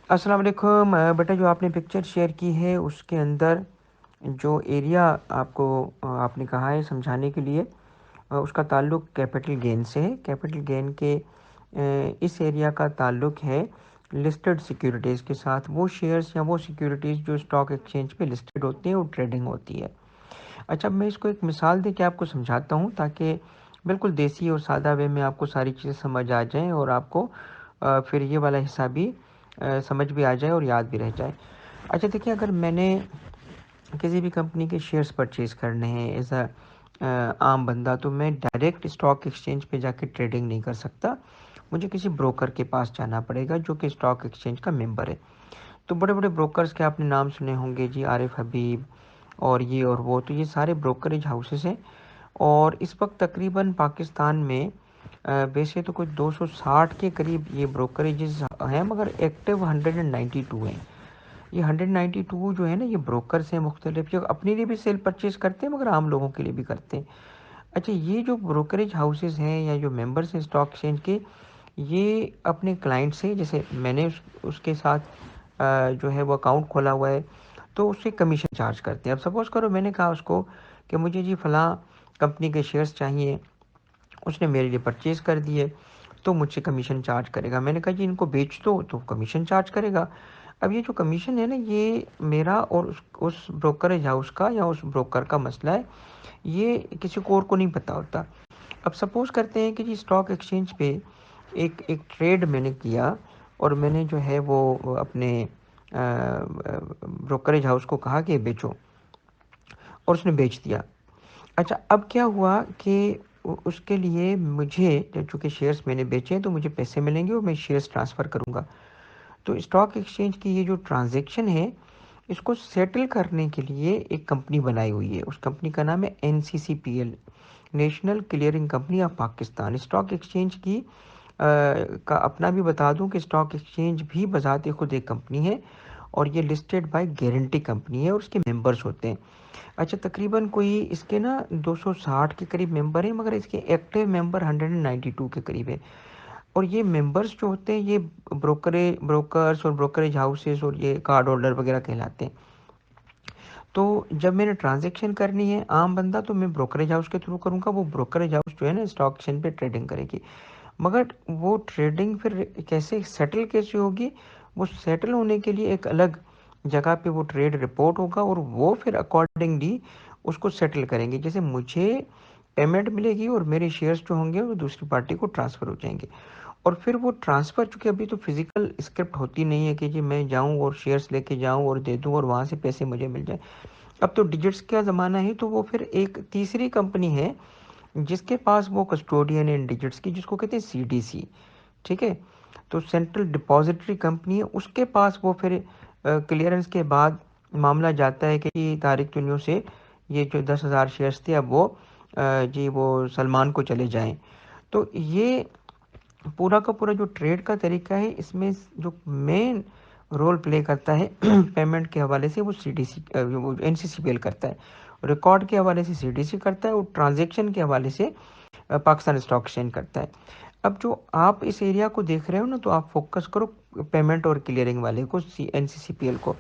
अस्सलाम वालेकुम। बेटा, जो आपने पिक्चर शेयर की है उसके अंदर जो एरिया आपको आपने कहा है समझाने के लिए, उसका ताल्लुक कैपिटल गेन से है। कैपिटल गेन के इस एरिया का ताल्लुक है लिस्टेड सिक्योरिटीज़ के साथ। वो शेयर्स या वो सिक्योरिटीज़ जो स्टॉक एक्सचेंज पे लिस्टेड होती हैं और ट्रेडिंग होती है। अच्छा, मैं इसको एक मिसाल दे के आपको समझाता हूँ ताकि बिल्कुल देसी और सादा वे में आपको सारी चीज़ें समझ आ जाएं और आपको फिर ये वाला हिस्सा भी समझ भी आ जाए और याद भी रह जाए। अच्छा देखिए, अगर मैंने किसी भी कंपनी के शेयर्स परचेज़ करने हैं एज़ अ आम बंदा, तो मैं डायरेक्ट स्टॉक एक्सचेंज पे जाके ट्रेडिंग नहीं कर सकता। मुझे किसी ब्रोकर के पास जाना पड़ेगा जो कि स्टॉक एक्सचेंज का मेंबर है। तो बड़े बड़े ब्रोकर्स के आपने नाम सुने होंगे जी, आरिफ हबीब और ये और वो। तो ये सारे ब्रोकरेज हाउसेस हैं और इस वक्त तकरीबन पाकिस्तान में वैसे तो कुछ 260 के करीब ये ब्रोकरेजेस हैं, मगर एक्टिव 192 हैं। ये 192 जो है ना, ये ब्रोकर्स हैं मुख्तलिफ, जो अपने लिए भी सेल परचेज करते हैं मगर आम लोगों के लिए भी करते हैं। अच्छा, ये जो ब्रोकरेज हाउसेस हैं या जो मेंबर्स हैं स्टॉक एक्सचेंज के, ये अपने क्लाइंट से, जैसे मैंने उसके साथ जो है वो अकाउंट खोला हुआ है, तो उससे कमीशन चार्ज करते हैं। अब सपोज़ करो मैंने कहा उसको कि मुझे जी फ़लाँ कंपनी के शेयर्स चाहिए, उसने मेरे लिए परचेज़ कर दिए, तो मुझसे कमीशन चार्ज करेगा। मैंने कहा जी इनको बेच दो, तो कमीशन चार्ज करेगा। अब ये जो कमीशन है ना, ये मेरा और उस ब्रोकरेज हाउस का या उस ब्रोकर का मसला है, ये किसी को और को नहीं पता होता। अब सपोज़ करते हैं कि जी स्टॉक एक्सचेंज पे एक एक ट्रेड मैंने किया और मैंने जो है वो अपने ब्रोकरेज हाउस को कहा कि बेचो, और उसने बेच दिया। अच्छा, अब क्या हुआ कि उसके लिए मुझे, चूँकि शेयर्स मैंने बेचे हैं तो मुझे पैसे मिलेंगे और मैं शेयर्स ट्रांसफ़र करूँगा। तो स्टॉक एक्सचेंज की ये जो ट्रांज़ैक्शन है, इसको सेटल करने के लिए एक कंपनी बनाई हुई है। उस कंपनी का नाम है NCCPL, national clearing company of Pakistan. Stock exchange की का अपना भी बता दूं कि स्टॉक एक्सचेंज भी बज़ाते खुद एक कंपनी है और ये लिस्टेड बाय गारंटी कंपनी है और उसके मेंबर्स होते हैं। अच्छा, तकरीबन कोई इसके ना 260 के करीब मेंबर हैं, मगर इसके एक्टिव मेंबर 192 के करीब है। और ये मेंबर्स जो होते हैं, ये ब्रोकर्स और ब्रोकरेज हाउसेस और ये कार्ड होल्डर वगैरह कहलाते हैं। तो जब मैंने ट्रांजैक्शन करनी है आम बंदा, तो मैं ब्रोकरेज हाउस के थ्रू करूँगा। वो ब्रोकरेज हाउस जो है ना, स्टॉक एक्सचेंज पे ट्रेडिंग करेगी। मगर वो ट्रेडिंग फिर कैसे सेटल कैसे होगी? वो सेटल होने के लिए एक अलग जगह पे वो ट्रेड रिपोर्ट होगा और वो फिर अकॉर्डिंगली उसको सेटल करेंगे। जैसे मुझे पेमेंट मिलेगी और मेरे शेयर्स जो होंगे वो दूसरी पार्टी को ट्रांसफ़र हो जाएंगे। और फिर वो ट्रांसफ़र, चूँकि अभी तो फिज़िकल स्क्रिप्ट होती नहीं है कि जी मैं जाऊँ और शेयर्स लेके जाऊँ और दे दूँ और वहाँ से पैसे मुझे मिल जाए। अब तो डिजिट्स का ज़माना है, तो वो फिर एक तीसरी कंपनी है जिसके पास वो कस्टोडियन इन डिजिट्स की, जिसको कहते हैं सीडीसी। ठीक है, तो सेंट्रल डिपॉजिटरी कंपनी है, उसके पास वो फिर क्लियरेंस के बाद मामला जाता है कि तारिक चुनियों से ये जो 10,000 शेयर्स थे, अब वो जी वो सलमान को चले जाएं। तो ये पूरा का पूरा जो ट्रेड का तरीका है, इसमें जो मेन रोल प्ले करता है पेमेंट के हवाले से वो सीडीसी, वो एनसीसीपीएल करता है। रिकॉर्ड के हवाले से सीडीसी करता है और ट्रांजैक्शन के हवाले से पाकिस्तान स्टॉक एक्सचेंज करता है। अब जो आप इस एरिया को देख रहे हो ना, तो आप फोकस करो पेमेंट और क्लियरिंग वाले को, एनसीसीपीएल को।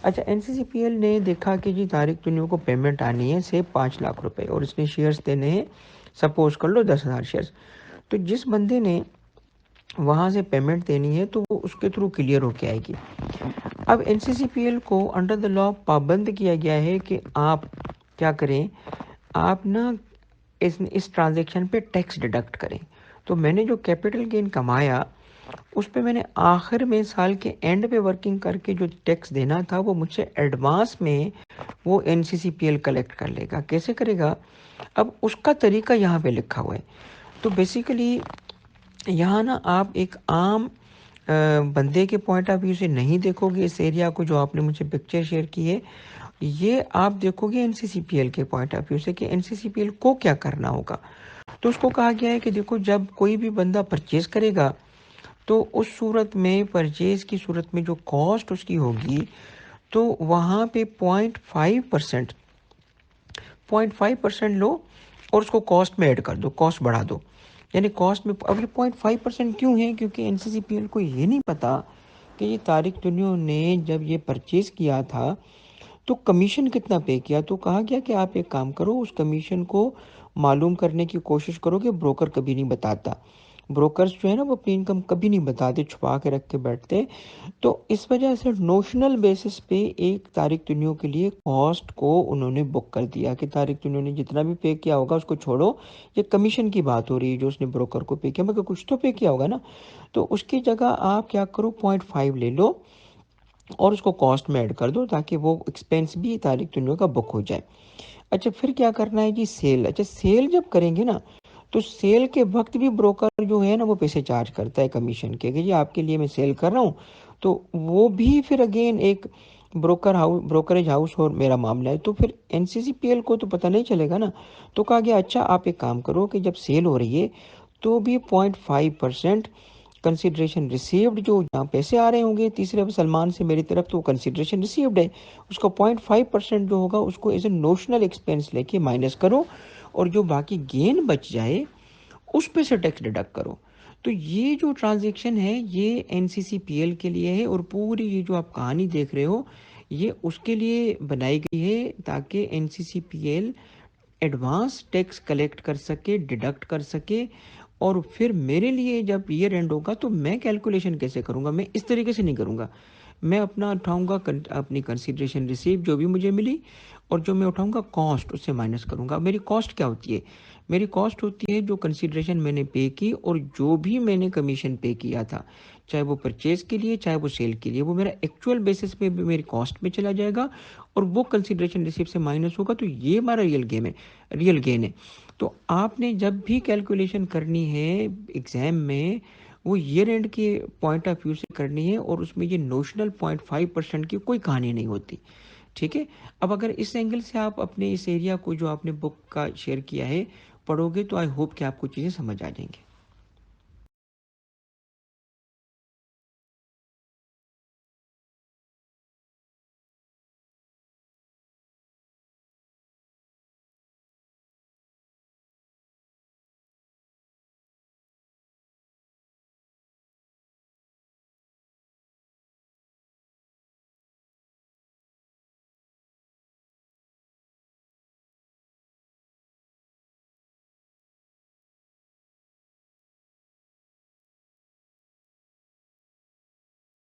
अच्छा, एनसीसीपीएल ने देखा कि जी तारिक चुनियों को पेमेंट आनी है से 5 लाख रुपए और इसने शेयर्स देने हैं, सपोज कर लो 10,000 शेयर्स। तो जिस बंदे ने वहाँ से पेमेंट देनी है तो वो उसके थ्रू क्लियर होके आएगी। अब एनसीसीपीएल को अंडर द लॉ पाबंद किया गया है कि आप क्या करें, आप ना इस ट्रांजैक्शन पे टैक्स डिडक्ट करें। तो मैंने जो कैपिटल गेन कमाया, उस पे मैंने आखिर में साल के एंड पे वर्किंग करके जो टैक्स देना था, वो मुझसे एडवांस में वो एनसीसीपीएल कलेक्ट कर लेगा। कैसे करेगा? अब उसका तरीका यहाँ पे लिखा हुआ है। तो बेसिकली यहाँ ना आप एक आम बंदे के पॉइंट ऑफ व्यू से नहीं देखोगे इस एरिया को, जो आपने मुझे पिक्चर शेयर की है। ये आप देखोगे एनसीसीपीएल के पॉइंट ऑफ व्यू से कि एनसीसीपीएल को क्या करना होगा। तो उसको कहा गया है कि देखो, जब कोई भी बंदा परचेज करेगा, तो उस सूरत में, परचेज की सूरत में जो कॉस्ट उसकी होगी, तो वहाँ पे 0.5% लो और उसको कॉस्ट में ऐड कर दो, कॉस्ट बढ़ा दो। यानी कॉस्ट में अब ये 0.5% क्यों है? क्योंकि एनसीसीपीएल को ये नहीं पता कि ये तारिक तुनियो ने जब ये परचेज़ किया था, तो कमीशन कितना पे किया? तो कहा गया कि आप एक काम करो, उस कमीशन को मालूम करने की कोशिश करो कि ब्रोकर कभी नहीं बताता। ब्रोकर्स जो है ना, वो अपनी इनकम कभी नहीं बताते, छुपा के रख के बैठते। तो इस वजह से नोशनल बेसिस पे एक तारिक तुनियो के लिए कॉस्ट को उन्होंने बुक कर दिया कि तारिक तुनियो ने जितना भी पे किया होगा उसको छोड़ो, ये कमीशन की बात हो रही है जो उसने ब्रोकर को पे किया, मगर कुछ तो पे किया होगा ना। तो उसकी जगह आप क्या करो, 0.5 ले लो और उसको कॉस्ट में ऐड कर दो, ताकि वो एक्सपेंस भी तारिक तुनियो का बुक हो जाए। अच्छा, फिर क्या करना है जी, सेल। अच्छा, सेल जब करेंगे ना, तो सेल के वक्त भी ब्रोकर जो है ना, वो पैसे चार्ज करता है कमीशन के, कि जी आपके लिए मैं सेल कर रहा हूँ। तो वो भी फिर अगेन एक ब्रोकरेज हाउस और मेरा मामला है, तो फिर एनसीसीपीएल को तो पता नहीं चलेगा ना। तो कहा गया अच्छा आप एक काम करो कि जब सेल हो रही है तो भी 0.5% कंसिडरेशन रिसीव्ड, जो जहाँ पैसे आ रहे होंगे तीसरे सलमान से मेरी तरफ, तो कंसिडरेशन रिसीव्ड है, उसका 0.5% जो होगा उसको एज ए नोशनल एक्सपेंस लेके माइनस करो, और जो बाकी गेन बच जाए उस पे से टैक्स डिडक्ट करो। तो ये जो ट्रांजैक्शन है ये एनसीसीपीएल के लिए है, और पूरी ये जो आप कहानी देख रहे हो ये उसके लिए बनाई गई है, ताकि एनसीसीपीएल एडवांस टैक्स कलेक्ट कर सके, डिडक्ट कर सके। और फिर मेरे लिए जब ईयर एंड होगा तो मैं कैलकुलेशन कैसे करूँगा, मैं इस तरीके से नहीं करूँगा। मैं अपना उठाऊँगा अपनी कंसिडरेशन रिसीव जो भी मुझे मिली, और जो मैं उठाऊँगा कॉस्ट उससे माइनस करूँगा। मेरी कॉस्ट क्या होती है? मेरी कॉस्ट होती है जो कंसिडरेशन मैंने पे की और जो भी मैंने कमीशन पे किया था, चाहे वो परचेज़ के लिए चाहे वो सेल के लिए, वो मेरा एक्चुअल बेसिस पे भी मेरी कॉस्ट में चला जाएगा, और वो कंसिडरेशन रिसीव से माइनस होगा। तो ये हमारा रियल गेन है। तो आपने जब भी कैलकुलेशन करनी है एग्ज़ाम में, वो ईयर एंड के पॉइंट ऑफ व्यू से करनी है, और उसमें ये नोशनल 0.5% की कोई कहानी नहीं होती। ठीक है? अब अगर इस एंगल से आप अपने इस एरिया को जो आपने बुक का शेयर किया है पढ़ोगे, तो आई होप कि आपको चीज़ें समझ आ जाएंगी।